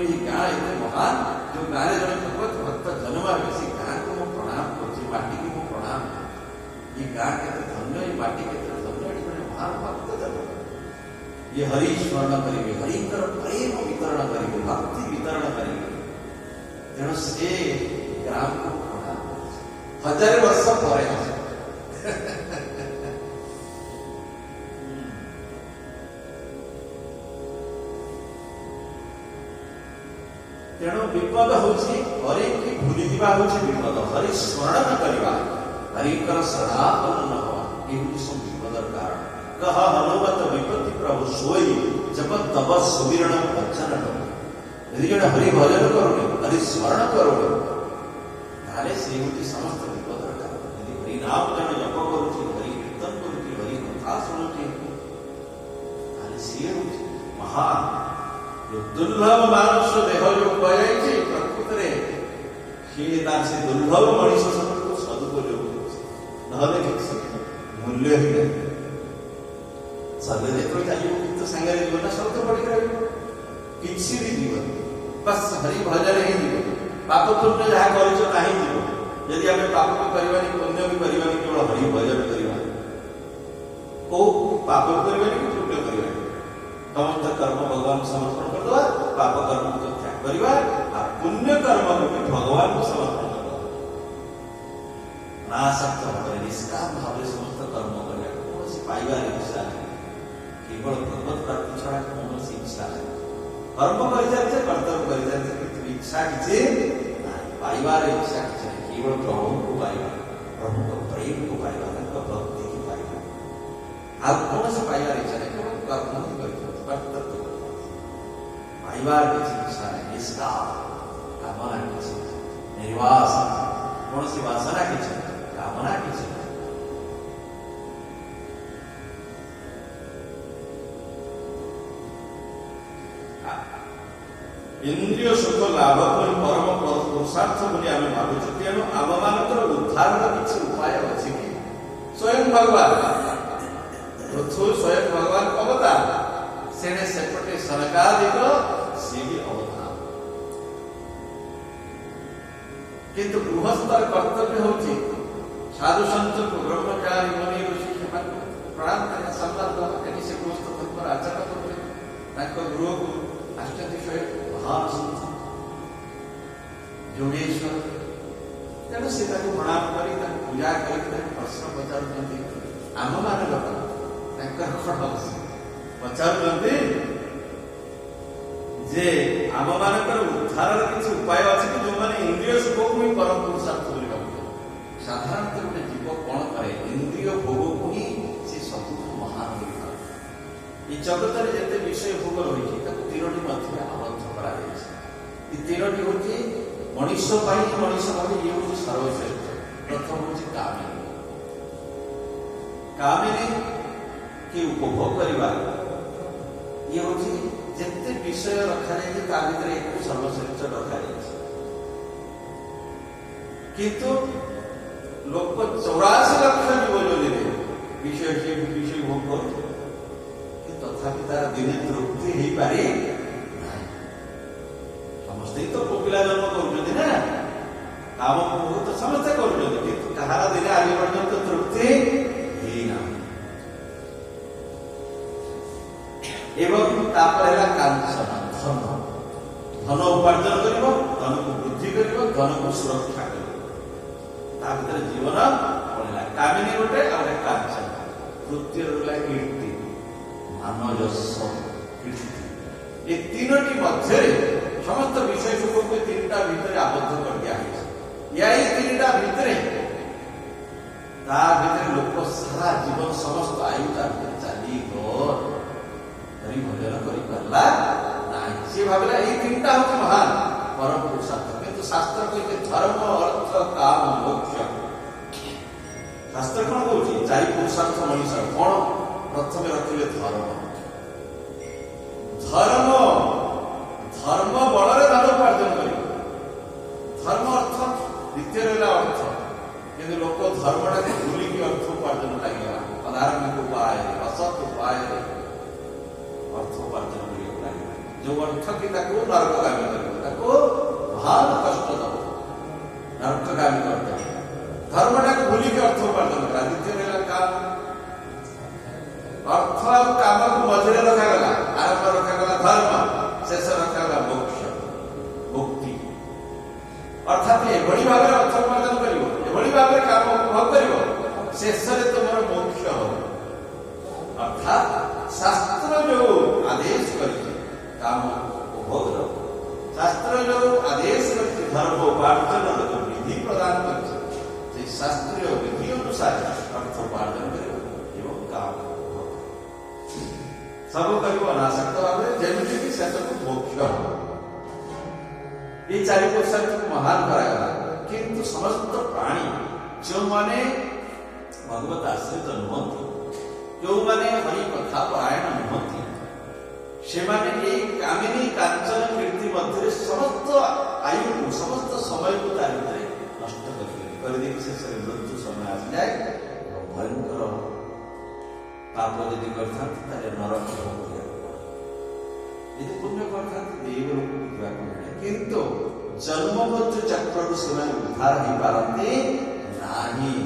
ତେଣୁ ଏ ଗାଁ ଏତେ ମହାନ, ଯୋଉ ଗାଁରେ ଜଣେ ଭଗବତ ଭକ୍ତ ଜନ୍ମ ହେବେ ସେ ଗାଁକୁ ମୁଁ ପ୍ରଣାମ କରୁଛି, ମାଟିକି ମୁଁ ପ୍ରଣାମ କରୁଛି। ଏ ଗାଁ କେତେ ଧନ୍ୟ, ଏ ମାଟି କେତେ ଧନ୍ୟ, ଏଠି ଜଣେ ମହାନ ଭକ୍ତ ଜନ୍ମ ହେବେ। ଇଏ ହରି ସ୍ମରଣ କରିବେ, ହରିଙ୍କର ପ୍ରେମ ବିତରଣ କରିବେ, ଭକ୍ତି ବିତରଣ କରିବେ। ତେଣୁ ସେ ଗ୍ରାମକୁ ପ୍ରଣାମ କରୁଛି 1000 ବର୍ଷ ପରେ। ତେଣୁ ବିପଦ ହଉଛି ହରିକି ଭୁଲିଯିବା, ହଉଛି ବିପଦ। ହରି ସ୍ମରଣ ନ କରିବା, ହରିଙ୍କର ଶରଣାଗତ ନ ହେବା, ଏ ହଉଛି ସବୁ ବିପଦର କାରଣ। କହ ହନୁମତ ବିପତ୍ତି ପ୍ରଭୁ ସୋଇ, ଜପ ତବ ସୁବିରଣ ଭଜନ ଡୋ। ଯଦି ଜଣେ ହରି ଭଜନ କରୁନି, ହରି ସ୍ମରଣ କରୁନି, ତାହେଲେ ସେ ହଉଛି ସମସ୍ତ ବିପଦର କାରଣ। ଯଦି ହରି ନାମ ଜଣେ ଜପ କରୁଛି, ହରି କୀର୍ତ୍ତନ କରୁଛି, ହରି କଥା ଶୁଣୁଛି, ତାହେଲେ ସିଏ ହଉଛି ମହାନ। ଦୁର୍ଲଭ ମାନସ ଦେହ ଯୋଉ କୁହାଯାଇଛି, ପ୍ରକୃତରେ ସିଏ ସେ ଦୁର୍ଲଭ ମଣିଷ ସବୁକୁ ସଦୁପଯୋଗ କରୁଛି, ନହେଲେ କିଛି ମୂଲ୍ୟ ହିଁ ନାହିଁ। ସର୍ବେ ଯେତେବେଳେ ଚାଲିବ କିନ୍ତୁ ସାଙ୍ଗରେ ଯିବ ନା, ସବୁ ତ ପଡିକି ରହିବ, କିଛି ବି ଯିବନି, ବାସ୍ ହରି ଭଜନ ହିଁ ଯିବ। ପାପ ପୁଣ୍ୟ ଯାହା କରୁଛ ତାହିଁ ଯିବ। ଯଦି ଆମେ ପାପ ବି କରିବାନି, ପୁଣ୍ୟ ବି କରିବାନି, କେବଳ ହରି ଭଜନ କରିବା, କୋଉ ପାପ କରିବାନି କି ପୁଣ୍ୟ କରିବାନି, ସମସ୍ତ କର୍ମ ଭଗବାନଙ୍କୁ ସମର୍ପଣ କରିଦେବା, ପାପ କର୍ମକୁ ତ୍ୟାଗ କରିବା, ଆଉ ପୁଣ୍ୟ କର୍ମକୁ ବି ଭଗବାନଙ୍କୁ ସମର୍ପଣ କରିଦେବା। ନାସକ୍ତ ଭାବରେ ନିଷ୍କାମ ଭାବରେ ସମସ୍ତ କର୍ମ କରିବା, କୌଣସି ପାଇବାର ଇଚ୍ଛା ନାହିଁ, କେବଳ ଭଗବତ ପ୍ରାପ୍ତି ଛଡା କୌଣସି ଇଚ୍ଛା ନାହିଁ। କର୍ମ କରିଚାଲିଛେ, କର୍ତ୍ତବ୍ୟ କରିଚାଲିଛେ, କିନ୍ତୁ ଇଚ୍ଛା କିଛି ନାହିଁ, ପାଇବାର ଇଚ୍ଛା କିଛି ନାହିଁ, କେବଳ ପ୍ରଭୁଙ୍କୁ ପାଇବା, ପ୍ରଭୁଙ୍କ ପ୍ରେମକୁ ପାଇବା, ତାଙ୍କ ଭକ୍ତିକୁ ପାଇବା, ଆଉ କୌଣସି ପାଇବାର ଇଚ୍ଛା ନାହିଁ, କେବଳ କର୍ମ ହିଁ କରିଥାଉ, ପାଇବାର କିଛି ଇଚ୍ଛା ନାହିଁ, ନିଷ୍କାମ, କାମନା କିଛି ନାହିଁ, ନିର୍ବାସ, କୌଣସି ବାସନା କିଛି ନାହିଁ, କାମନା କିଛି ନାହିଁ। ଇନ୍ଦ୍ରିୟ ସୁଖ ଲାଭ କରି ପରମ ପୁରୁଷାର୍ଥ ବୋଲି ଆମେ ଭାବୁଛୁ। ତେଣୁ ଆମମାନଙ୍କର ଉଦ୍ଧାରର କିଛି ଉପାୟ ଅଛି କି? ସ୍ୱୟଂ ଭଗବାନ ପୃଥୁ, ସ୍ୱୟଂ ଭଗବାନ ଅବତାର, ସେଣେ ସେପଟେ ସରକାରିକ ସିଏ ବି ଅବତାର। କିନ୍ତୁ ଗୃହସ୍ଥର କର୍ତ୍ତବ୍ୟ ହଉଛି ସାଧୁ ସନ୍ତଙ୍କୁ, ବ୍ରହ୍ମଚାରୀ ମୁନି ଋଷି ସେମାନଙ୍କୁ ପ୍ରଣାମ କରିବା, ସମ୍ମାନ ଦେବା। ଏଠି ସେ ଗୃହସ୍ଥ ଧର୍ମର ଆଚରଣ କରୁଛନ୍ତି, ତାଙ୍କ ଗୃହକୁ ଆସୁଛନ୍ତି ସ୍ୱୟଂ ମହାନ ସନ୍ଥ ଯୋଗେଶ୍ୱର। ତେଣୁ ସେ ତାକୁ ପ୍ରଣାମ କରି, ତାକୁ ପୂଜା କରି, ତାକୁ ପ୍ରଶ୍ନ ପଚାରୁଛନ୍ତି। ଆମମାନଙ୍କ ତାଙ୍କର କଣ ପଚାରୁଛନ୍ତି ଯେ ଆମମାନଙ୍କର ଉଦ୍ଧାରର କିଛି ଉପାୟ ଅଛି କି? ଯୋଉମାନେ ଇନ୍ଦ୍ରିୟ ସୁଖକୁ ହିଁ ପରମ ପୁରୁଷାର୍ଥ ବୋଲି ଭାବୁଛନ୍ତି। ସାଧାରଣତଃ ଗୋଟେ ଜୀବ କଣ କରେ? ଇନ୍ଦ୍ରିୟ ଭୋଗକୁ ହିଁ ସେ ସବୁଠୁ ମହାନ ହୋଇଥାଏ। এই ଜଗତରେ ଯେତେ ବିଷୟ ଭୋଗ ରହିଛି, ତାକୁ 3ଟି ମଧ୍ୟରେ ଆବଦ୍ଧ କରାଯାଇଛି। ଏ 3ଟି ହଉଛି ମଣିଷ ପାଇଁ, ମଣିଷ ଭାବେ ଇଏ ହଉଛି ସର୍ବଶ୍ରେଷ୍ଠ। ପ୍ରଥମ ହଉଛି କାମିନୀ। କାମିନୀ କି ଉପଭୋଗ କରିବା, ଇଏ ହଉଛି ଯେତେ ବିଷୟ ରଖାଯାଇଛି ତା ଭିତରେ ଏକୁ ସର୍ବଶ୍ରେଷ୍ଠ ରଖାଯାଇଛି। କିନ୍ତୁ ଲୋକ 84 ଲକ୍ଷ ଜୀବଜନୀରେ ବିଷୟ ଭୋଗ କରୁଛନ୍ତି, ତଥାପି ତାର ଦିନେ ତୃପ୍ତି ହେଇପାରି ନାହିଁ। ସମସ୍ତେ ତ ପୁଅ ପିଲା ଜନ୍ମ କରୁଛନ୍ତି ନା, କାମ ତ ସମସ୍ତେ କରୁଛନ୍ତି, କିନ୍ତୁ କାହାର ଦିନେ ଆଜି ପର୍ଯ୍ୟନ୍ତ ତୃପ୍ତି ହେଇନାହିଁ। ଏବଂ ତାପରେ ହେଲା କାଞ୍ଚନ, ଧନ। ଧନ ଉପାର୍ଜନ କରିବ, ଧନକୁ ବୃଦ୍ଧି କରିବ, ଧନକୁ ସୁରକ୍ଷା କରିବ, ତା ଭିତରେ ଜୀବନ ପଳେଇଲା। କାମିନୀ ଗୋଟେ, ଆଉ ଗୋଟେ କାଞ୍ଚନ। ତୃତୀୟ ରହିଲା କୀର୍ତ୍ତି, ମାନଯଶ, କୀର୍ତ୍ତି। ଏ 3ଟି ମଧ୍ୟରେ ସମସ୍ତ ବିଷୟ ସୁଖକୁ 3ଟା ଭିତରେ ଆବଦ୍ଧ କରିଦିଆଯାଇଛି। ଏଇ 3ଟା ଭିତରେ, ତା ଭିତରେ ଲୋକ ସାରା ଜୀବନ ସମସ୍ତ ଆୟୁ ତା ଭିତରେ ଚାଲିବ, ହରି ଭଜନ କରିପାରିଲା ନାହିଁ। ସିଏ ଭାବିଲା ଏଇ 3ଟା ହଉଛି ମହାନ ପରମ ପୁରୁଷାର୍ଥ। କିନ୍ତୁ ଶାସ୍ତ୍ର କହିছে ଧର୍ମ, ଅର୍ଥ, କାମ, ମୋକ୍ଷ। ଶାସ୍ତ୍ର କଣ କହୁଛି? 4 ପୁରୁଷାର୍ଥ ମଣିଷ କଣ? ପ୍ରଥମେ ରଖିଲେ ଧର୍ମ। ଧର୍ମ, ଧର୍ମ ବଳରେ ଧନ ଉପାର୍ଜନ କରିବ। ଧର୍ମ ଅର୍ଥ, ଦ୍ୱିତୀୟ ରହିଲା ଅର୍ଥ। କିନ୍ତୁ ଲୋକ ଧର୍ମଟାକୁ ଭୁଲିକି ଅର୍ଥ ଉପାର୍ଜନ ଲାଗିଗଲା। ଅଧାର୍ମିକ ଉପାୟରେ, ଅସତ୍ ଉପାୟରେ ଅର୍ଥ ଉପାର୍ଜନ କରିବାକୁ ଲାଗିଲା। जो अर्थ कि नरकगामी कर महान कष्ट दब नरकगामी कर धर्मटा को भूलिक अर्थ उपार्जन करा। द्वितीय काम अर्थ और काम को मझे रखागला। आरंभ रखागला धर्म, शेष रखागला मोक्ष मुक्ति। अर्थात ये बड़ी भाव में अर्थ उपार्जन करिवो, ये बड़ी भाव में काम उपभोग करिवो, शेष रे तुमर मोक्ष हो। अर्थात शास्त्र जो आदेश करते काम उपभोग रो, शास्त्र जो आदेश करते धर्म उपार्जन रो जो विधि प्रदान करते, जे शास्त्रीय विधि अनुसार अर्थ उपार्जन करिवो एवं काम सब करिवो अनासक्त भावे जेमिति कि शेषक मोक्ष हो। ये चारि पुरुषार्थ को महान करागला। किंतु समस्त प्राणी जो माने भगवत आश्रित नुहंती, जो माने हरि कथा परायण नुहंती, से माने ये कामिनी कांचन कीर्ति मध्य समस्त आयु को समस्त समय को तार भितर नष्ट कर दे शेष मृत्यु समय आसी जाए। भयंकर पाप यदि करता नरक भोग यदि पुण्य करता देवलोक मिले, किंतु जन्म मृत्यु चक्र को से उद्धार हो पारते नहीं।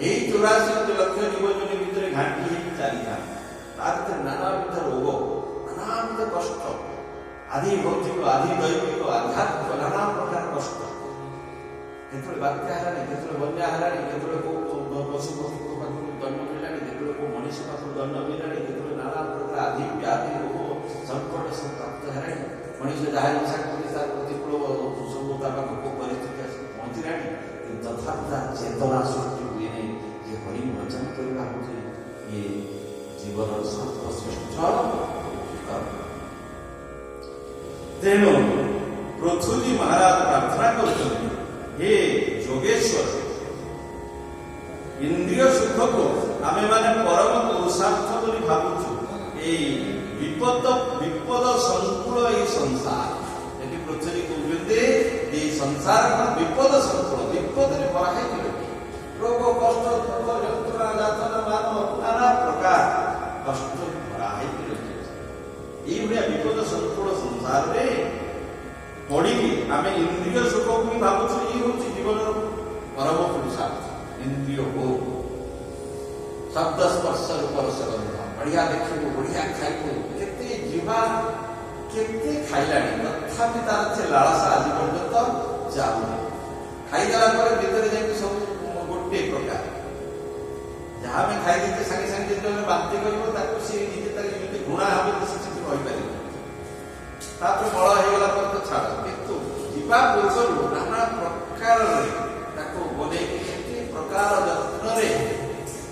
84 लक्ष जीवजनी भितर घाटी चली था नानाविध रोग नानाविध कष्ट आदि भौतिक आदि दैविक आध्यात्मिक नाना प्रकार कष्ट केतरे बात्या हरानी केतरे बन्या हरानी केतरे को पशु पक्षी को दंड मिलानी केतरे को मनुष्य को दंड मिलानी केतरे नाना प्रकार आदि व्याधि रोग संकट सब प्राप्त हरानी मनुष्य जहाँ इच्छा कर प्रतिकूल संभवता को परिस्थिति पहुंचलानी तथा चेतना सृष्टि हुए नहीं ये हरि भजन करवा ये जीवन सर्वश्रेष्ठ। तेणु पृथ्वी महाराज प्रार्थना कर हे जोगेश्वर इंद्रिय सुख को आमे माने परम पुरुषार्थ बोली भाबुछु। ए विपद संकुल ये संसार एटी पृथ्वी को कहते ये संसार का विपद संकुल विपद रे भरा है रोग कष्ट दुख यंत्रणा यातना मान नाना प्रकार कष्ट भरा है ये भलिया विपद संकुल संसार रे पड़ी आमे इंद्रिय सुख को भी भाबुछु। ये होची जीवन परम पुरुषार्थ इंद्रिय को शब्द स्पर्श रूप रस गंध बढ़िया देखो बढ़िया खाइबो केते जीवा केते खाइलानी तथापि तार से लालसा आज पर्यंत जाऊ खाइदेला पर भीतर जाके सब गोटे प्रकार जहाँ में खाई देते संगे संगे जो बांति करिवो ताको से निजे तार एमि गुणा हबे तो से कहि पारि तापर बळ हेगला पर तो छाड़ किंतु जीवा पुरुषरु नाना प्रकार रे ताको बने केते प्रकार जत्न रे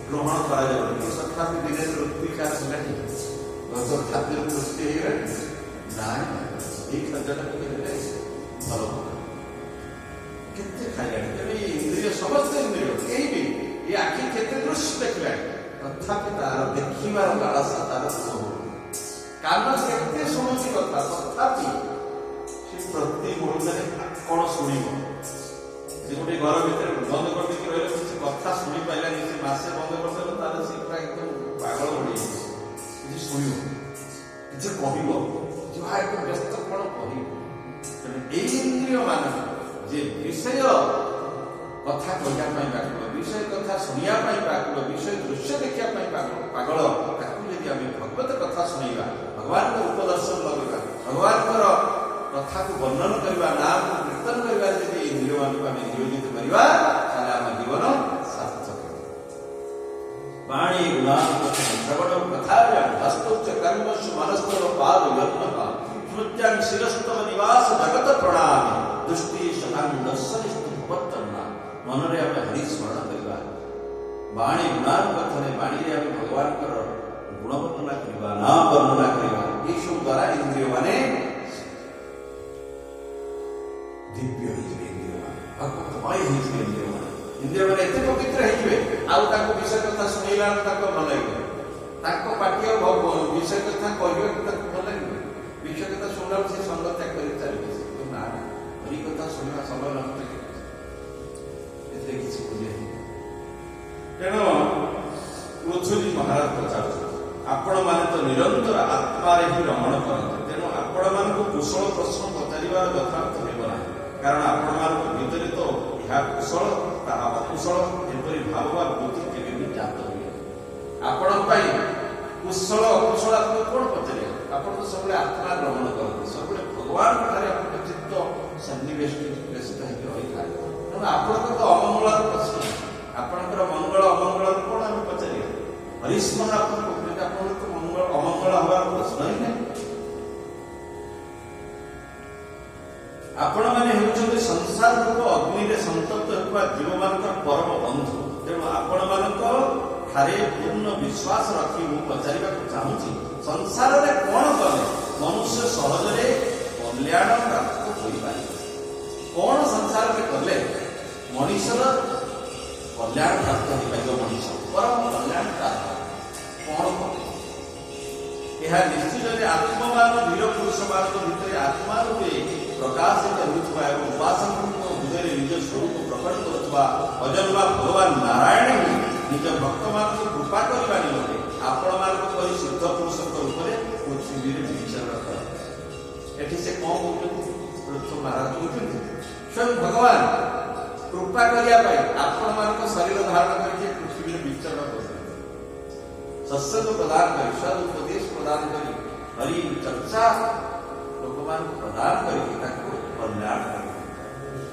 ग्रहण करा जाय तथापि दिने ऋत्विका सलाही गत खाद्य पुष्टि हे नाई एक हजार भल केते खाइलानी तेरे इंद्रिय समस्त इंद्रिय कहीं भी ये आखि केते दृश्य देखला तथापि तार देखिबार लालसा तार कान केते सुनुची कथा तथापि से प्रति मुहूर्त कौन शुणिब से गोटे घर भीतर बंद कर देख रहे किसी कथा शुणी पाइलानी से मासे बंद करदेल तार से पूरा एकदम पागल पड़ी किसी शुणिब किसी कहब जहाँ एक व्यस्त कौन कहब इंद्रिय मान जे विषय कथा कहवाई पागल विषय कथा शुणा पागल विषय दृश्य देखा पागल ताकू यदि आम भगवत कथा शुणा भगवान को उपदर्शन लगे भगवान कथा को वर्णन करवा नाम को कीर्तन करवा यदि इंद्रिय मान को नियोजित करवा आम जीवन सार्थक। वाणी गुणान श्रवण कथा हस्तोच्च कर्मसु मनस्तव पाद यत्न स्मृत्यां शिरस्तव निवास जगत प्रणाम दृष्टि शतां दर्शनिस्तु भवत्तन्ना मन रे आम हरि स्मरण करवा वाणी गुणान कथने वाणी रे आम भगवान गुण वर्णना करवा नाम वर्णना करवा ये सब द्वारा इंद्रिय माने दिव्य इंद्रिय भगवतमय इंद्रिय माने एते पवित्र है आउ ताको विषय कथा सुनैला ताको भल लागे ताको पाटी विषय कथा कहबे ताको भल लागे विषय कथा सुनला से संग त्याग कर चली तो ना हरि कथा सुनला समय नष्ट एते किसी बुझे तेणु पृथ्वी महाराज पचार आपण माने तो निरंतर आत्मा रे ही रमण करते तेणु आपण ଆପଣମାନଙ୍କୁ କୁଶଳ ପ୍ରଶ୍ନ ପଚାରିବାର ଯଥାର୍ଥ ହେବ ନାହିଁ, କାରଣ ଆପଣମାନଙ୍କ ଭିତରେ ତ ଏହା କୁଶଳ ତାହା ଅକୁଶଳ ଏପରି ଭାବ ବା ବୃତ୍ତି କେବେ ବି ଜାତ ହୁଏ। ଆପଣଙ୍କ ପାଇଁ କୁଶଳ ଅକୁଶଳ ଆପଣ କଣ ପଚାରିବେ? ଆପଣ ତ ସବୁବେଳେ ଆତ୍ମା ଗ୍ରହଣ କରନ୍ତି, ସବୁବେଳେ ଭଗବାନଙ୍କ ଠାରେ ଆପଣଙ୍କ ଚିତ୍ତ ସନ୍ନିବେଶିତ ହେଇକି ରହିଥାଏ। ତେଣୁ ଆପଣଙ୍କର ତ ଅମଙ୍ଗଳର ପ୍ରଶ୍ନ, ଆପଣଙ୍କର ମଙ୍ଗଳ ଅମଙ୍ଗଳର କଣ ଆମେ ପଚାରିବା? ହରିସ୍ମରଣ ଆପଣ କହୁଛନ୍ତି, ଆପଣଙ୍କର ତ ମଙ୍ଗଳ ଅମଙ୍ଗଳ ହବାର ପ୍ରଶ୍ନ ହିଁ ନାହିଁ। ଆପଣମାନେ ହେଉଛନ୍ତି ସଂସାର ରୂପ ଅଗ୍ନିରେ ସନ୍ତପ୍ତ ହେଉଥିବା ଜୀବମାନଙ୍କର ପରମ ବନ୍ଧୁ। ତେଣୁ ଆପଣମାନଙ୍କ ଠାରେ ପୂର୍ଣ୍ଣ ବିଶ୍ୱାସ ରଖି ମୁଁ ପଚାରିବାକୁ ଚାହୁଁଛି, ସଂସାରରେ କଣ କଲେ ମନୁଷ୍ୟ ସହଜରେ କଲ୍ୟାଣ ପ୍ରାପ୍ତ ହୋଇପାରିବ? କଣ ସଂସାରରେ କଲେ ମଣିଷର କଲ୍ୟାଣ ପ୍ରାପ୍ତ ହୋଇପାରିବ? ମଣିଷ ପରମ କଲ୍ୟାଣ ପ୍ରାପ୍ତ କଣ କଲେ? ଏହା ନିଶ୍ଚିତ ଯେ ଆତ୍ମବାନ ବୀର ପୁରୁଷ ମାନଙ୍କ ଭିତରେ ଆତ୍ମା ରୂପେ ପ୍ରକାଶିତ ହେଉଥିବା ଏବଂ ଉପାସକଙ୍କ ହୃଦୟରେ ନିଜ ସ୍ୱରୂପ ପ୍ରକଟ କରୁଥିବା ଅଜନ୍ମା ଭଗବାନ ନାରାୟଣ ହିଁ ନିଜ ଭକ୍ତମାନଙ୍କୁ କୃପା କରିବା ନିମନ୍ତେ ଆପଣମାନଙ୍କ ପରି ସିଦ୍ଧ ପୁରୁଷଙ୍କ ରୂପରେ ପୃଥିବୀରେ ବିଚରଣ କରନ୍ତି। ଏଠି ସେ କଣ କହୁଛନ୍ତି? ପୃଥ୍ୱୀ ମହାରାଜ କହୁଛନ୍ତି ସ୍ୱୟଂ ଭଗବାନ କୃପା କରିବା ପାଇଁ ଆପଣମାନଙ୍କ ଶରୀର ଧାରଣ କରିକି ପୃଥିବୀରେ ବିଚରଣ କରୁଛନ୍ତି। ସତ୍ସଙ୍ଗ ପ୍ରଦାନ କରି ସଦ୍ ଉପଦେଶ ପ୍ରଦାନ କରି ହରି ଚର୍ଚ୍ଚା ଲୋକମାନଙ୍କୁ ପ୍ରଦାନ କରିକି ତାଙ୍କୁ କଲ୍ୟାଣ କରିବେ।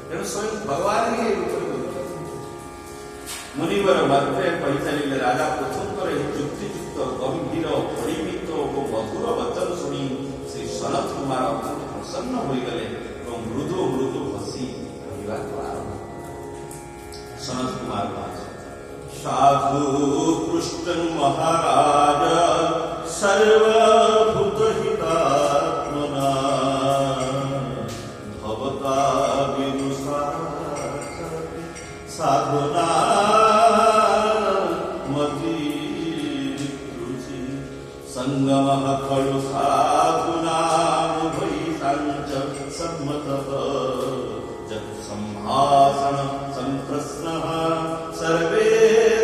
ତେଣୁ ସ୍ୱୟଂ ଭଗବାନ ହିଁ ଏହି ରୂପରେ କହୁଛନ୍ତି। ମୁନିବର ମାତ୍ରେ କହି ଚାଲିଲେ, ରାଜା ପୃଥୁଙ୍କର ଏହି ଯୁକ୍ତିଯୁକ୍ତ ଗମ୍ଭୀର ପରିମିତ ଓ ମଧୁର ବଚନ ଶୁଣି ଶ୍ରୀ ସନତ କୁମାର ଅତ୍ୟନ୍ତ ପ୍ରସନ୍ନ ହୋଇଗଲେ ଏବଂ ମୃଦୁ ମୃଦୁ ହସି କହିବାକୁ ଆରମ୍ଭ। ସନତ କୁମାର ସାଧୁ ପୃଷ୍ଟ ମହାରାଜ ସର୍ବଭୂତ ହିତାତ୍ମନା ଭବତା ବିଦୁଷା ସାଧୁନା ମତି ରୁଚି ସଂଗମ ଖଳୁ ସାଧୁନା ଭୈସାଞ୍ଚ ସମ୍ମତଃ ଯତ୍ ସମ୍ଭାଷଣ ସମ୍ପ୍ରଶ୍ନః सर्वे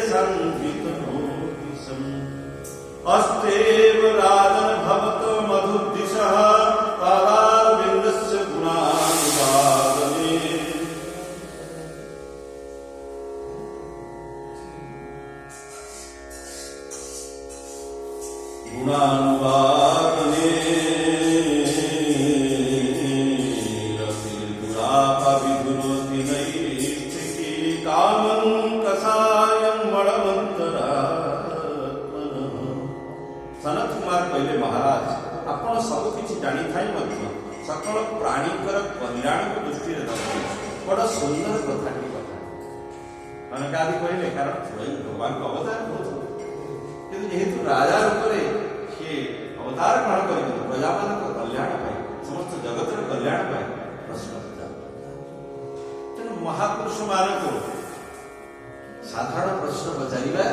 संवितनोऽपिसम् अस्तेव राजन भवतो मधुद्दिशः पादारविन्दस्य गुणानुवादने रतिर्दुरापविधुनोति नैष्ठिकी कामं कसायं बलवन्तरात्मनः। सनत कुमार कहले, महाराज आपण सब किछि जानि थाई मध्य सकल प्राणीकर कल्याण को दृष्टि रखि बड़ सुंदर कथाटी कथा अनकादि कहले, कारण स्वयं भगवान को अवतार होतो किंतु जेहेतु राजा रूपरे से अवतार ग्रहण करि प्रजामानक कल्याण पाई समस्त जगतर कल्याण पाई प्रश्न तेणु महापुरुष मानक साधारण प्रश्न पचारिबा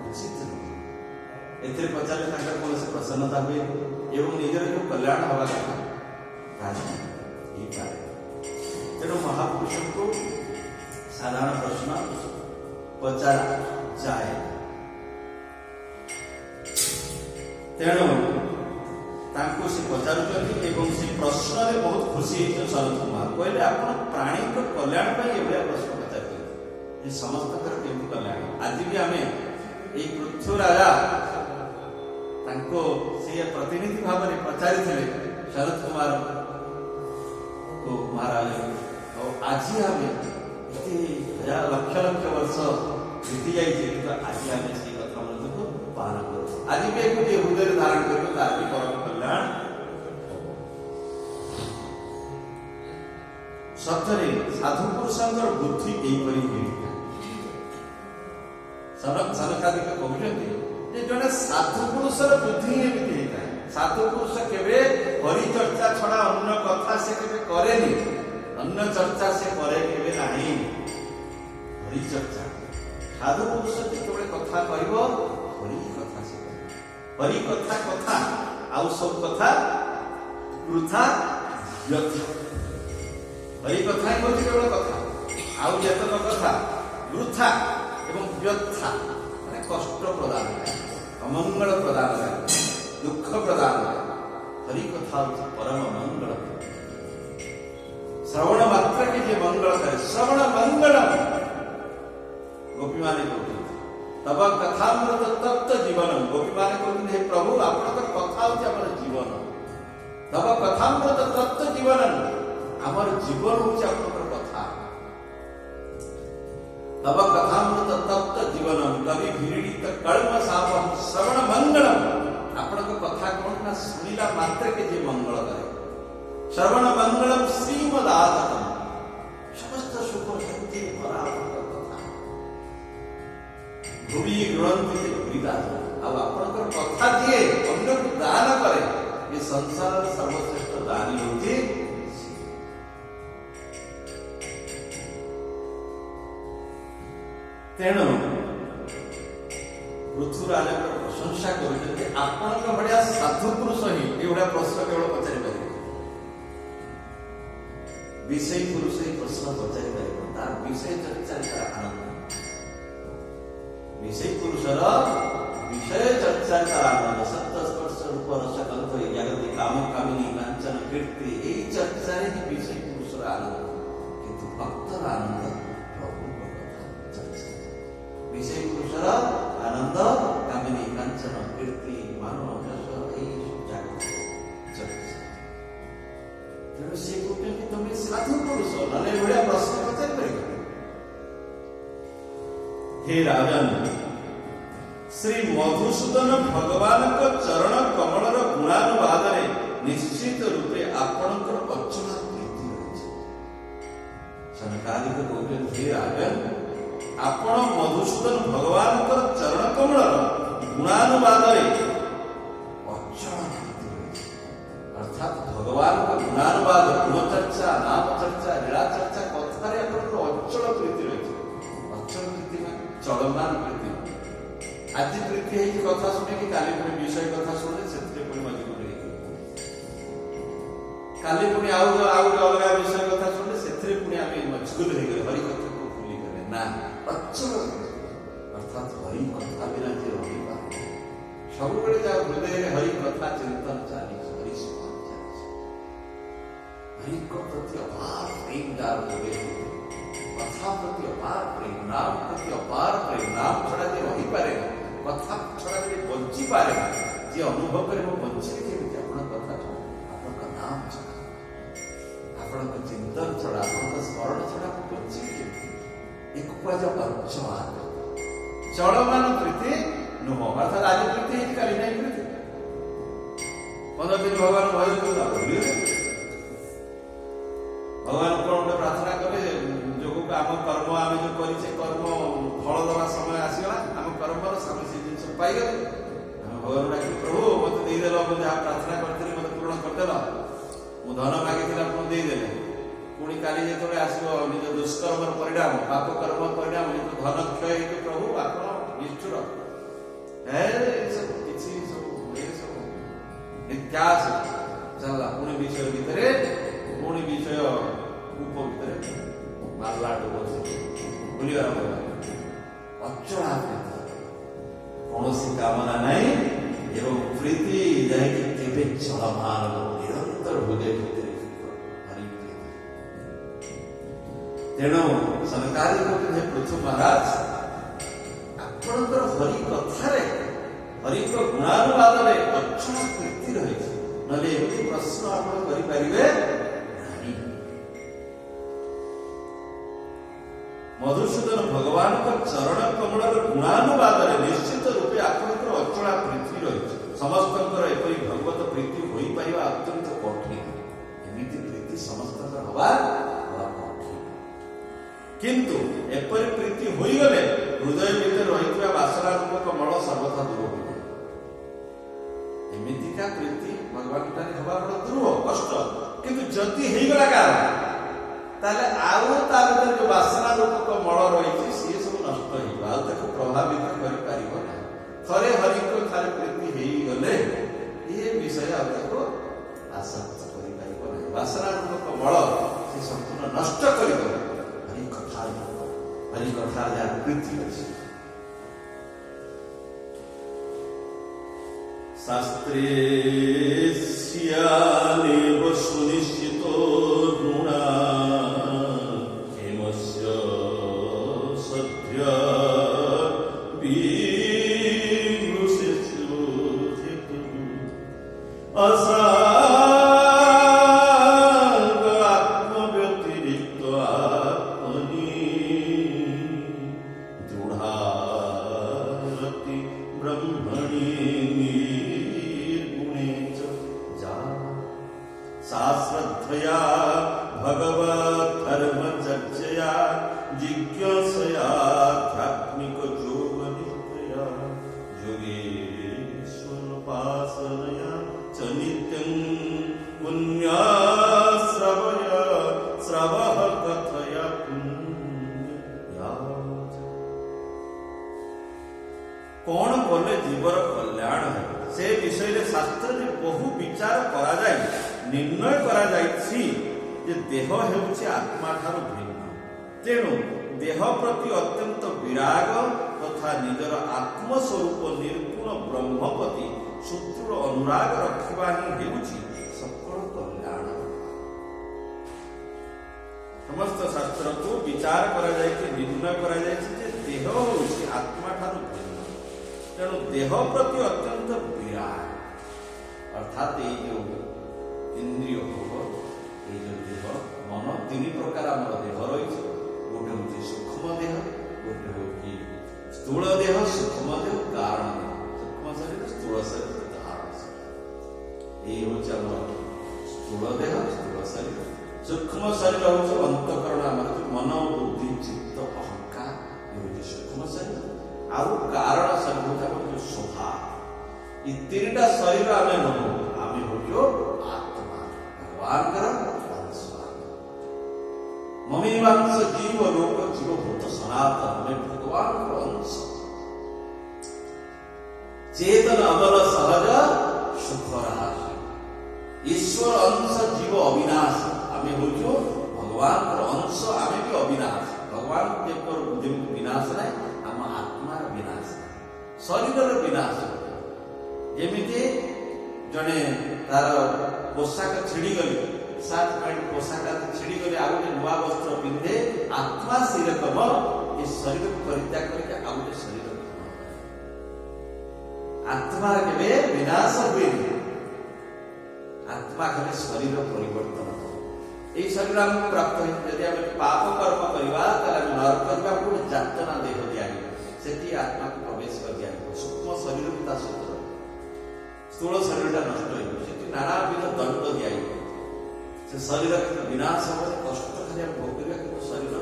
उचित नुहे। एथिरे पचारे तांकर कोनसे प्रसन्नता हुए एवं निजर जो कल्याण हवा कथा राजा ये पाए। तेणु महापुरुष को साधारण प्रश्न पचारा जाए। तेणु तांको से पचारुचंती एवं से प्रश्न रे बहुत खुशी होइछ। सनत कुमार कहले, आपण प्राणी को कल्याण पाई एभलिया प्रश्न पचारते ये समस्त कर केमि कल्याण। आज भी हमें एक पृथ्वी राजा तांको से प्रतिनिधि भाव में पचारि थिले शरद कुमार को महाराज और आज हमें इतने हजार लक्ष लक्ष वर्ष बीती जाइए तो आज हमें से कथा मृत्यु को पालन कर आज भी एक हृदय धारण कर तार भी परम कल्याण। सत्य साधु पुरुषंकर बुद्धि यहीपरि हुए। सनकादिक कहते जड़े साधु पुरुषर बुद्धि एमती होता है। साधु पुरुष केवे हरि चर्चा छड़ा अन्य कथा से केवे करेनी, अन्य चर्चा से करे केवे नहीं। हरि चर्चा साधु पुरुष जिते कथा कहब हरि कथा से हरि कथा कथा आउ सब कथा वृथा व्यर्थ। हरि कथा ही होती केवल कथा आउ जतक कथा वृथा एवं व्यर्था माने कष्ट प्रदान अमंगल प्रदान दुख प्रदान। हरि कथा परम मंगल श्रवण मात्र के जे मंगल करे श्रवण मंगलम गोपी माने कहते तब कथामृत तप्त जीवनम गोपी माने कहते हे प्रभु आपनकर कथा होचे हमर जीवन तब कथामृत तप्त जीवनम हमर जीवन होचे आपनकर कथा तब कथामृत तप्त जीवनम कवि भिरीडित कल्म सापम श्रवण मंगलम आपनकर कथा कोन ना सुनिला मात्र के जे मंगल करे श्रवण मंगलम श्रीमदातम समस्त सुख शांति भरा आपनकर कथा भूमि ग्रंथि से भूमिदा अब आपनकर कथा दिए अन्य को दान करे ये संसार सर्वश्रेष्ठ दानी होती तेणु पृथ्वीराज प्रशंसा करते आपनक बढ़िया साधु पुरुष ही एवढा प्रश्न केवल पचारि पारे विषय पुरुष ही प्रश्न पचारि पारे तार विषय चर्चा आनंद विषय पुरुषर विषय चर्चा आनंद सत्य स्पर्श रूप रस गंध जगति काम कामिनी कांचन कीर्ति यही चर्चा ही विषय पुरुषर आनंद किंतु भक्तर आनंद प्रभु चर्चा विषय पुरुषर आनंद कामिनी कांचन कीर्ति मानव यश यही जगत चर्चा तेणु से कहते कि तुम्हें साधु पुरुष नले बड़े प्रश्न पचारि पारे हे राजन श्री मधुसूदन भगवान को चरण कमलर गुणानुवाद निश्चित रूपे आपणकर अचला प्रीति रही सनकादिक कहते हे राजन आपण मधुसूदन भगवान को चरण कमलर गुणानुवाद अचला प्रीति रही अर्थात भगवान का गुणानुवाद गुण चर्चा नाम चर्चा लीला चर्चा कथारे आपणकर अचल प्रीति रही अचल प्रीति चलमान प्रीति आज प्रीति है कथा शुणे कि काली पुणी विषय कथा शुणे से पुणी मजबूर है काली पुणी आउ अलग विषय कथा शुणे से पुणी आम मजबूर है हरि कथा को भूली गले ना अचल अर्थात हरि कथा बिना जे रही सब जा हृदय हरि कथा चिंतन चली हरि स्मरण चली हरि को प्रति अपार प्रेम दार कथा प्रति अपार प्रेम नाम प्रति अपार प्रेम नाम छड़ा जे रही पारे कथा छड़ा जे बंची पारे जे अनुभव करे वो बंची केमिति आपण कथा आपण का नाम छड़ा आपण का चिंतन छड़ा आपण का स्मरण छड़ा बंची केमिति एक उपज अचला चलमान प्रीति नुह अर्थात आज प्रीति है काली नहीं प्रीति 15 दिन भगवान भय करला भगवान कोन प्रार्थना करे आम कर्म आम जो करे कर्म फल दवा समय आसगला आम कर्मर सामने से जिन पाईगले भगवान डाक प्रभु मत देदेल मुझे जहाँ प्रार्थना करी मत पूर्ण करदेल मु धन मागी आपको देदेले पुणी काली जो आसो निज दुष्कर्म परिणाम पाप कर्म परिणाम धन क्षय प्रभु आप निष्ठुर किसी सब इतिहास चलला पुणी विषय भितर पुणी विषय रूप भितर मारला बुलिवार अचला प्रीति कौन कामना नहीं एवं प्रीति जाकि केवे चलमान निरंतर हृदय भितर हरि प्रीति तेणु सरकारी कहते पृथु महाराज आपणकर हरि कथारे हरि को गुणानुवाद अचला प्रीति रही नले एमती प्रश्न आप करें मधुसूदन भगवान का चरण कमल गुणानुवाद निश्चित रूपे आपंकर अचला प्रीति रही समस्त एपरी भगवत प्रीति हो पार अत्यंत कठिन एमती प्रीति समस्त हवा कठिन किंतु एपरी प्रीति होगले हृदय भितर रही बासना रूपक मल सर्वथा दूर हो एमतीका प्रीति भगवान हवा बड़ा दूर कष्ट किंतु जदि होगला कारण ताले आउ ता भीतर जो वासना रूपक मल रही सी सब नष्ट हो प्रभावित कर पारिबो ना थरे हरि को थारे प्रीति हेई गले ये विषय आपको आसक्त कर पारिबो ना वासना रूपक मल से संपूर्ण नष्ट कर दो हरि कथा जा प्रीति अछि शास्त्रेस्य असांग आत्मव्यतिरिक्त आत्मनि दृढारति ब्रह्मणि निर्गुणे च जा सा श्रद्धया भगवद्धर्मचर्चया जिज्ञासया आध्यात्मिक योगनिष्ठया योगेश्वरोपासनया च नित्यं पुण्याश्रवया श्रवः कथया पुण्यया। कौन कले जीवर कल्याण है से विषय शास्त्र में बहु विचार करा जाए निर्णय करा जाइछि जे देह हेउछि आत्मा ठारू भिन्न तेणु देह प्रति अत्यंत विराग तथा निजर आत्मस्वरूप निर्गुण ब्रह्मपति सुदृढ़ अनुराग रखिबा ही हेउछि सकल कल्याण। समस्त शास्त्र को विचार करा जाए निर्णय करा जाए जे देह हेउछि आत्मा ठारू भिन्न तेणु देह प्रति अत्यंत विराग अर्थात ये जो इंद्रिय भोग ये जो देह मन तीन प्रकार आम देह रही गोटे हूँ सूक्ष्म देह गोटे हूँ स्थूल देह सूक्ष्म देह कारण देह सूक्ष्म शरीर स्थूल शरीर धारण शरीर ये हूँ स्थूल देह स्थूल शरीर सूक्ष्म शरीर हूँ अंतकरण आम जो मन बुद्धि चित्त अहंकार ये हूँ सूक्ष्म शरीर आउ कारण शरीर हूँ आम जो स्वभाव ये तीनटा शरीर आम नहु आम हूँ आत्मा भगवान ममेवांश जीव लोक जीवभूत सनातन में भगवान अंश चेतन अमल सहज सुखराज ईश्वर अंश जीव अविनाश आम हूँ भगवान अंश आम भी अविनाश भगवान जमी विनाश ना आम आत्मार विनाश शरीर विनाश जमीती जड़े तार पोशाक छिड़ी गली सार्ट पैंट पोशाक छिड़ी गले आ गए नुआ वस्त्र पिंधे आत्मा से रकम ये शरीर को परित्याग करके आ गए शरीर आत्मा के विनाश हुए आत्मा खाली शरीर परिवर्तन ये शरीर आम प्राप्त हो यदि आम पाप कर्म करवा नरक करवा गोटे जातना देह दिया से आत्मा को प्रवेश कर दिया सूक्ष्म शरीर भी सहित स्थूल शरीर नष्ट हो नाना विध दंड दिया से शरीर विनाश हो कष्ट खाली भोग कर शरीर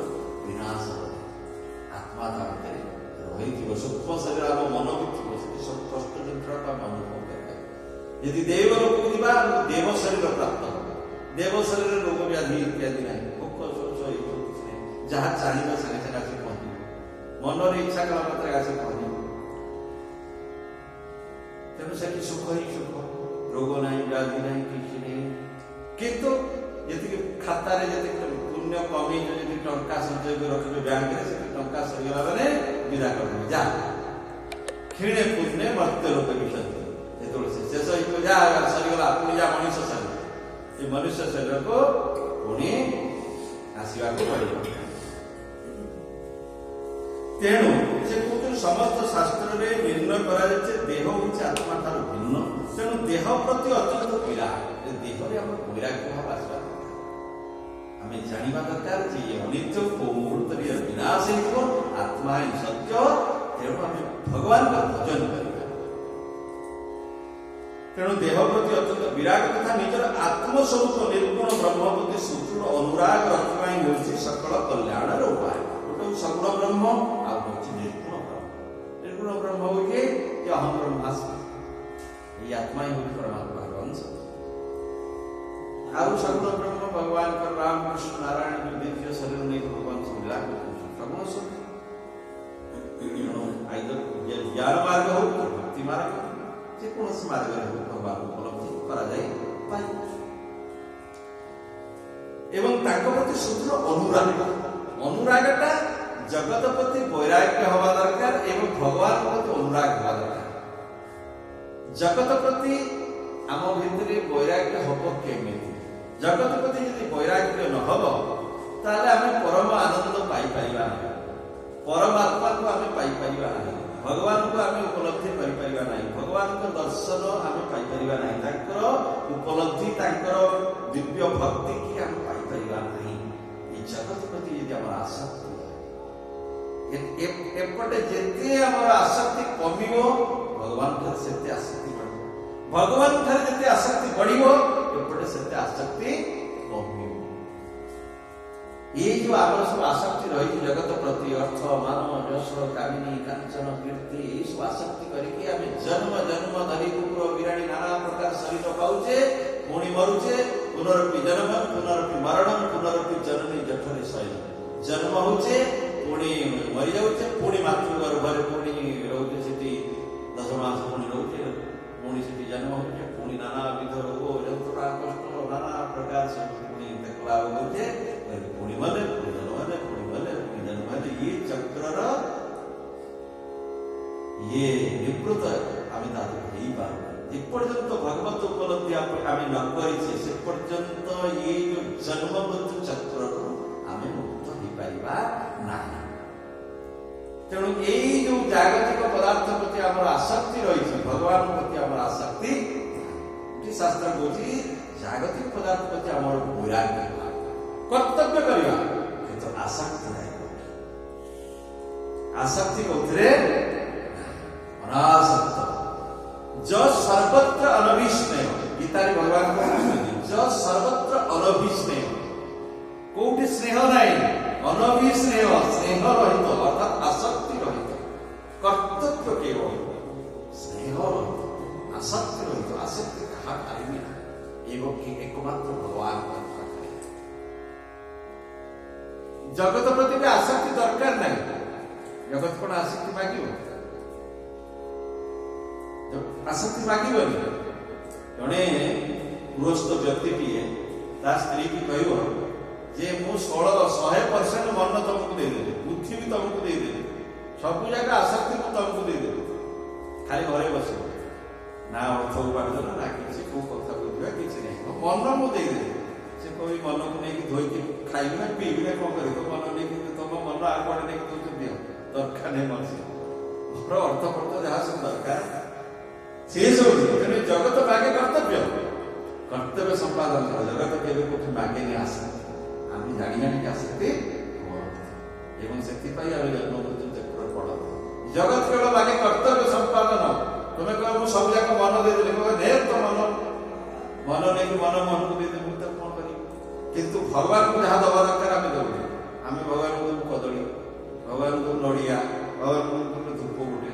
विनाश हो आत्मा रही सूक्ष्म शरीर आम मन भी थी सब कष्ट जंत्रणा अनुभव कर यदि देवलोक को जीवा देव शरीर प्राप्त हो देव शरीर रोग व्याधि इत्यादि ना भोक शोच जहाँ चाहिए सागे सागे आस पहुंच मनर इच्छा कला मात्र आस पहुंच तेणु से सुख ही सुख रोग ना व्याधि ना किसी नहीं किंतु यदि खाता पुण्य कमी यदि टंका संचय कर रखिए बैंक से टंका सरीगला बेले विदा कर जा क्षीणे पुण्य मर्त्य लोक विशंति जो शेष हो जा सरीगला पुणी जा मनुष्य शरीर ये मनुष्य शरीर को पुणी आसवा पड़े तेणु से कहते समस्त शास्त्र में निर्णय करा देह हूँ आत्मा ठार भिन्न तेणु देह प्रति अत्यंत विराग देहरे आम वैराग्य भाव आसवा आम जाना दरकार जे अनित्य को मुहूर्त विनाश हो आत्मा ही सत्य तेणु आम भगवान का भजन कर तेणु देह प्रति अत्यंत विराग तथा निजर आत्मस्वरूप निर्गुण ब्रह्मपति सुदृढ़ अनुराग रखा ही सकल कल्याण उपाय गोटे सगुण ब्रह्म आ निर्गुण ब्रह्म हो अहम ब्रह्मास्मि ये आत्मा ही परमात्मा अंश आउ सगुण ब्रह्म भगवान का राम कृष्ण नारायण जो दिव्य शरीर नहीं भगवान से मिला सगुण स्वरूप ज्ञान मार्ग हो भक्ति मार्ग जेकोसी मार्ग भगवान उपलब्धि करा जाए एवं प्रति सुदृढ़ अनुराग अनुरागटा जगत प्रति वैराग्य हवा दरकार एवं भगवान प्रति अनुराग हवा दरकार जगत प्रति आम भितर वैराग्य हम केमी जगत प्रति यदि वैराग्य न हम ताले आम परम आनंद पाइपर ना परमात्मा को आम पाइपर ना भगवान को आम उपलब्धि कर भगवान दर्शन आम पाइपर ना ଉପଲବ୍ଧି ତାଙ୍କର ଦିବ୍ୟ ଭକ୍ତି କି ଆମେ ପାଇପାରିବା ନାହିଁ। ଏ ଜଗତ ପ୍ରତି ଯଦି ଆମର ଆସକ୍ତି ଏପଟେ ଯେତେ ଆମର ଆସକ୍ତି କମିବ ଭଗବାନ ଠାରେ ସେତେ ଆସକ୍ତି ବଢିବ, ଭଗବାନ ଠାରେ ଯେତେ ଆସକ୍ତି ବଢିବ ଏପଟେ ସେତେ ଆସକ୍ତି କମିବ। এই যে আমার সব আসক্তি রয়েছে জগত প্রতি, অর্থ মান যশ কামিনী কাঞ্চন কীর্তি, এইসব আসক্তি করিকি আমি জন্ম জন্ম ধরি কুকুর বিরাড়ি নানা প্রকার শরীর পাউছে, পুଣି মরুছে, পুনরপি জন্ম পুনরপি মরণ পুনরপি জননী জঠরে শয়ন। জন্ম হচ্ছে পুଣି মরি যাচ্ছে, পুଣି মাতৃ গর্ভরে পুଣି রହୁছে সেটি 10 মাস পুଣି রହୁছে, পুଣି সেটি জন্ম হচ্ছে, পুଣି নানাবিধ রোগ যন্ত্রণা কষ্ট নানা প্রকার সে পুଣି দেখলাভ হচ্ছে, পুଣି মଲେ ପୁଣି ଜନ୍ମ ହେଲେ ପୁଣି ମଲେ ପୁଣି ଜନ୍ମ ହେଲେ। ଇଏ ଚକ୍ରର ଇଏ ନିବୃତ୍ତ ଆମେ ତାକୁ ହେଇପାରୁନା। ଯେପର୍ଯ୍ୟନ୍ତ ଭଗବତ ଉପଲବ୍ଧି ଆମେ ନ କରିଛେ ସେ ପର୍ଯ୍ୟନ୍ତ ଇଏ ଯୋଉ ଜନ୍ମ ମୃତ୍ୟୁ ଚକ୍ରରୁ ଆମେ ମୁକ୍ତ ହେଇପାରିବା ନାହିଁ। ତେଣୁ ଏଇ ଯୋଉ ଜାଗତିକ ପଦାର୍ଥ ପ୍ରତି ଆମର ଆସକ୍ତି ରହିଛି, ଭଗବାନ ପ୍ରତି ଆମର ଆସକ୍ତି, ଶାସ୍ତ୍ର କହୁଛି ଜାଗତିକ ପଦାର୍ଥ ପ୍ରତି ଆମର ବୈରାଗ୍ୟ, কর্তব্য করিবা কিন্তু আসক্তি নাই। আসক্তি কোথরে? অনাসক্ত। য সর্বত্র অনভিস্নেহ। গীতারে ভগবান କହିଛନ୍ତି য সর্বত্র অনভিস্নেহ। কোটি স্নেহ নাই, অনভিস্নেহ, স্নেহ রহিত অর্থাৎ আসক্তি রহিত, কর্তব্য কেবল স্নেহ রহিত, আসক্তি রহিত। আসক্তি কাহা পারিবি না এবং একমাত্র ভগবান। জগত প্রতি আসক্তি দরকার নাই। জগত কোন আসক্তি মাগিব? আসক্তি মাগিবনি। জনে গୃହସ୍ଥ ବ୍ୟକ୍ତିଟିଏ ତା ସ୍ତ୍ରୀ କି କହିବ ଯେ ମୁଁ 100% ମନ ତମକୁ ଦେଇଦେବି, ବୁଦ୍ଧି ବି ତମକୁ ଦେଇଦେବି, ସବୁ ଜାଗା ଆସକ୍ତି ମୁଁ ତମକୁ ଦେଇଦେବି, ଖାଲି ଘରେ ବସିବ, ନା ଅର୍ଥ ଉପାର୍ଜନ ନା କିଛି, କୋଉ କଥା ବୁଝିବା କିଛି ନାହିଁ, ମନ ମୁଁ ଦେଇଦେବି। ସେ କହି ମନକୁ ନେଇକି ଧୋଇକି ଖାଇବି ନା ପିଇବି ନା କଣ କରିବ? ମନ ନେଇକି ତମ ମନ ଆଉ କୁଆଡେ ନେଇକି ଦଉଛ ଦିଅ, ଦରକାର ନାହିଁ ମଣିଷ ଘର ଅର୍ଥ ଫର୍ଥ ଯାହା ସବୁ ଦରକାର ସେ ସବୁ ଦିଅ। ତେଣୁ ଜଗତ ମାଗେ କର୍ତ୍ତବ୍ୟ, କର୍ତ୍ତବ୍ୟ ସମ୍ପାଦନ କର। ଜଗତ କେବେ କୋଉଠି ମାଗେନି ଆସକ୍ତି, ଆମେ ଜାଣି ଜାଣିକି ଆସକ୍ତି ଏବଂ ସେଥିପାଇଁ ଆମେ ଜନ୍ମ ମୃତ୍ୟୁ ଚକ୍ର ପଡନ୍ତି। ଜଗତ କେବଳ ମାଗେ କର୍ତ୍ତବ୍ୟ ସମ୍ପାଦନ। ତୁମେ କହିବ ମୁଁ ସବୁ ଯାକ ମନ ଦେଇଦେଲି, କହିବ ନେ ତ ମନ ନେଇକି ମନକୁ ଦେଇଦେବି, ମୁଁ ତାକୁ କଣ କରିବି? କିନ୍ତୁ ଭଗବାନଙ୍କୁ ଯାହା ଦବା ଦରକାର ଆମେ ଦଉଛେ। ଆମେ ଭଗବାନଙ୍କୁ ଦେବୁ କଦଳୀ, ଭଗବାନଙ୍କୁ ନଡ଼ିଆ, ଭଗବାନଙ୍କୁ ଧୂପ ଗୋଟେ,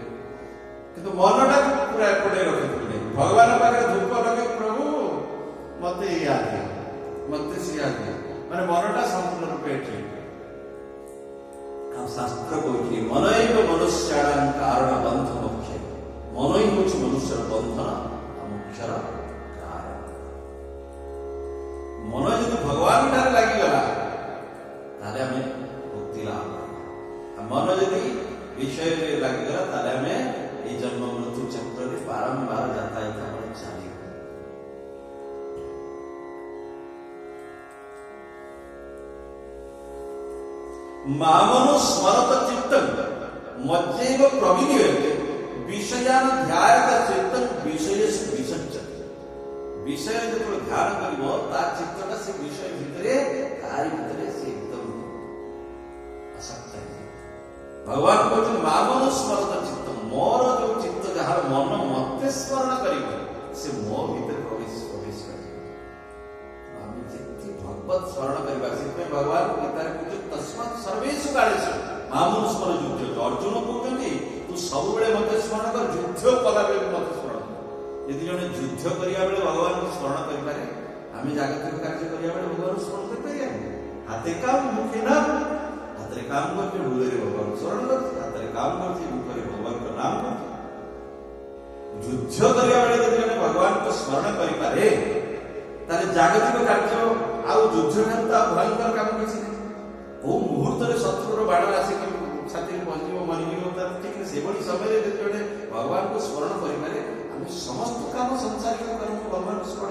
କିନ୍ତୁ ମନଟାକୁ ପୁରା ଏପଟେ ରଖିଥିଲେ ଭଗବାନ ପାଖରେ ଧୂପ ଲଗେଇ ପ୍ରଭୁ ମତେ ଇଆ ଦିଅ, ମତେ ସିଆ ଦିଅ, ମାନେ ମନଟା ସମ୍ପୂର୍ଣ୍ଣ ରୂପେ ଏଠି। ଆଉ ଶାସ୍ତ୍ର କହୁଛି ମନୈବ ମନୁଷ୍ୟାଣ କାରଣ ବନ୍ଧ ମୁଖ୍ୟ। ମନ ହିଁ ହଉଛି ମନୁଷ୍ୟର ବନ୍ଧନ ମୁଖ୍ୟର କାରଣ। ମନ ଯଦି ଭଗବାନ ଠାରେ ଲାଗିଗଲା ତାହେଲେ ଆମେ ମୁକ୍ତି ଲାଭ କରିବା। ମନ ଯଦି ବିଷୟରେ ଲାଗିଗଲା ତାହେଲେ ଆମେ এই জন্ମ ମୃତ୍ୟୁ ଚକ୍ରରେ ବାରମ୍ବାର ଯାତାୟାତ ଆମର ଚାଲିବ। ମାମନୁ ସ୍ମରତ ଚିତ୍ତଂ ମଜ୍ଜୈବ ପ୍ରବିଲିୟତେ ବିଷୟାନ ଧ୍ୟାୟତ ଚିତ୍ତଂ ବିଷୟେଷୁ ବିସଜ୍ଜତେ। ବିଷୟ ଯେତେବେଳେ ଧ୍ୟାନ କରିବ ତା ଚିତ୍ତଟା ସେ ବିଷୟ ଭିତରେ, ତାରି ଭିତରେ ସେ ଏକଦମ ଆସକ୍ତ ହେଇଯିବ। ଭଗବାନ କହୁଛନ୍ତି ମାମନୁ ସ୍ମରତ ଚିତ୍ତଂ, ମୋର ଯୋଉ ଚିତ୍ତ ଯାହାର ମନ ମତେ ସ୍ମରଣ କରିବ ସେ ମୋ ଭିତରେ ପ୍ରବେଶ କରିବ। ଆମେ ଯେତେ ଭଗବତ ସ୍ମରଣ କରିବା, ସେଥିପାଇଁ ଭଗବାନ ଗୀତାରେ କହୁଛନ୍ତି ତସ୍ମାତ୍ ସର୍ବେଷୁ କାଳେଷୁ ମାମନୁ ସ୍ମର ଯୁଦ୍ଧ। ଅର୍ଜୁନ କହୁଛନ୍ତି ତୁ ସବୁବେଳେ ମତେ ସ୍ମରଣ କର, ଯୁଦ୍ଧ କଲାବେଳେ ବି ମତେ ସ୍ମରଣ କର। ଯଦି ଜଣେ ଯୁଦ୍ଧ କରିବା ବେଳେ ଭଗବାନଙ୍କୁ ସ୍ମରଣ କରିପାରେ, ଆମେ ଜାଗତିକ କାର୍ଯ୍ୟ କରିବା ବେଳେ ଭଗବାନଙ୍କୁ ସ୍ମରଣ କରିପାରିବାନି। ହାତେ କାମ ମୁଖେ ନା, ହାତରେ କାମ କରୁଛି, ହୃଦୟରେ ଭଗବାନ ସ୍ମରଣ କରୁଛି, ହାତରେ କାମ କରୁଛି, ମୁଖରେ ଭଗବାନଙ୍କ ନାମ କରୁଛି। ଯୁଦ୍ଧ କରିବା ବେଳେ ଯଦି ଜଣେ ଭଗବାନଙ୍କୁ ସ୍ମରଣ କରିପାରେ ତାହେଲେ ଜାଗତିକ କାର୍ଯ୍ୟ ଆଉ ଯୁଦ୍ଧ ଠାରୁ ତ ଭୟଙ୍କର କାମ କିଛି ନାହିଁ। କୋଉ ମୁହୂର୍ତ୍ତରେ ଶତ୍ରୁର ବାଣ ଆସିକି ଛାତିରେ ପହଞ୍ଚିବ, ମରିଯିବ, ତାର ଠିକ ସେଭଳି ସମୟରେ ଯଦି ଜଣେ ଭଗବାନଙ୍କୁ ସ୍ମରଣ କରିପାରେ, ଆମେ ସମସ୍ତ କାମ ସଂସାରିକ କର୍ମ ଭଗବାନଙ୍କୁ ସ୍ମରଣ